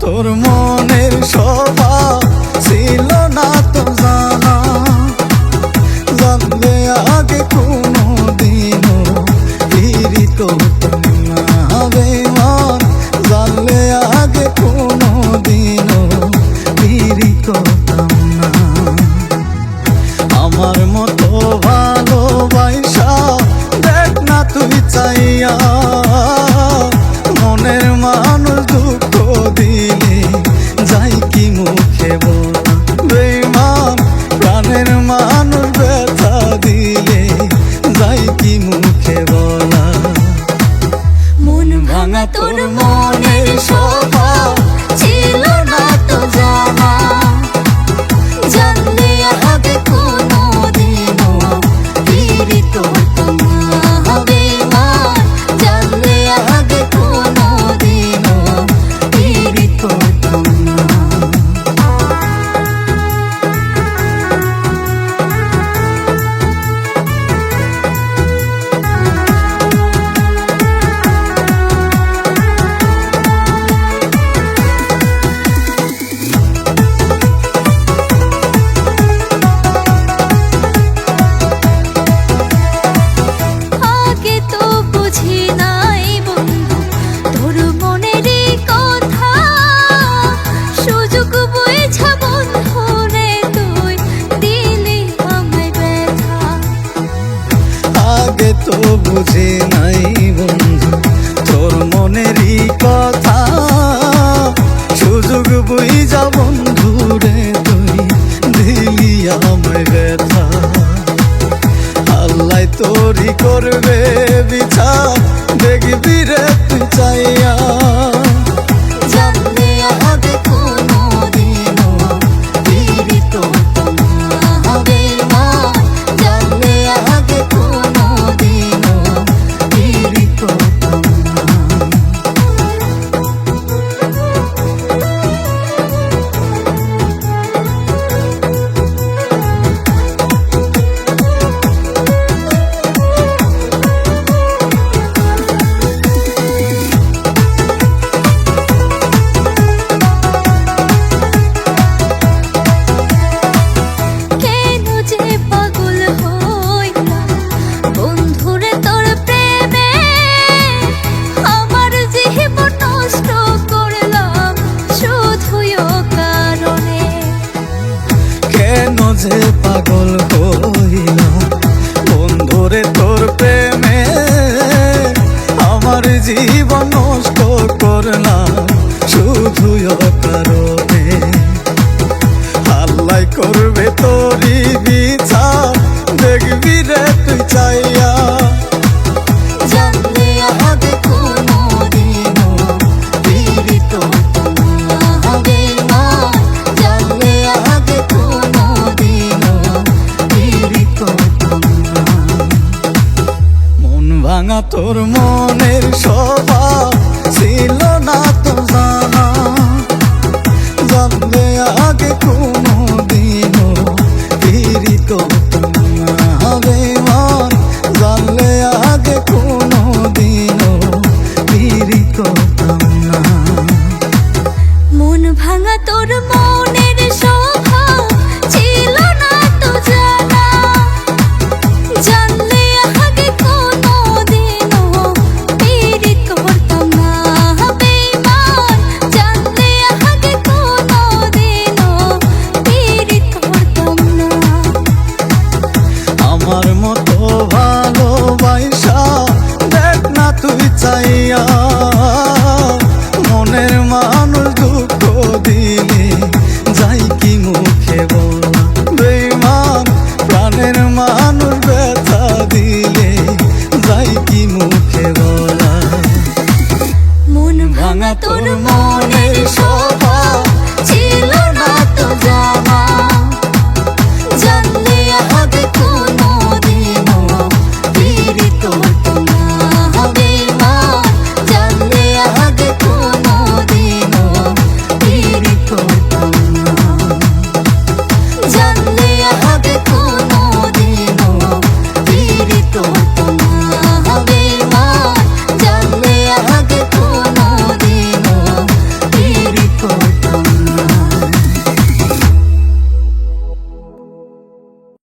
তোর মনের স্বভাব ছিল না তো জানা, জানলে আগে কোনো দিনও ফিরি করতাম না বেমান, জানলে আগে কোনো দিনও ফিরি করতাম না। আমার মতো ভালোবাসা দেখ না তুই চাইয়া, মনের মানুষ দুঃখ দিলে যাই কি মুখে বলা বেমান, প্রাণের মানুষ ব্যথা দিলে যাই কি মুখে বলা। মন ভাঙা তোর মনের স্বভাব ছিল না তো জানা, জানলে আগে কোনো দিনও ফিরি করতাম না বেমান, জানলে আগে কোনো দিনও ফিরি করতাম না। আগে তো বুঝি নাই বন্ধু তোর মনেরই কথা, সুযোগ বুঝা বন্ধু রে তুই দিলি আমায় ব্যথা। আল্লাহ তোরই করবে বিচার দেখবি রে তুই চাইয়া, জানলে আগে কোনো দিনও ফিরি করতাম না বেমান, জানলে আগে কোনো দিনও ফিরি করতাম না। কেন যে পাগল হইলাম বন্ধুরে তোর প্রেমে, আমার জীবন নষ্ট করলাম শুধু কারণে। আল্লাহ করবে তোরই বিচার দেখবি রে তুই চাইয়া, জানলে আগে কোনো দিনও ফিরি করতাম না বেমান, জানলে আগে কোনো দিনও ফিরি করতাম না। মন ভাঙা তোর মনের স্বভাব ছিল না তো জানা, জানলে আগে কোনো দিনও ফিরি করতাম না বেমান, জানলে আগে কোনো দিনও ফিরি করতাম না। মন ভাঙা তোর মনের স্বভাব ছিল না তো জানা, জানলে আগে কোনো দিনও ফিরি করতাম না বেমান, জানলে আগে কোনো দিনও ফিরি করতাম না। আমার মতো ভালোবাসা দেখ না তুই চাইয়া, মনের মানুষ দুঃখ দিলে যাই কি মুখে বলা বেমান, প্রাণের মানুষ ব্যথা দিলে যাই কি মুখে বলা। মন ভাঙা তোর মনের স্বভাব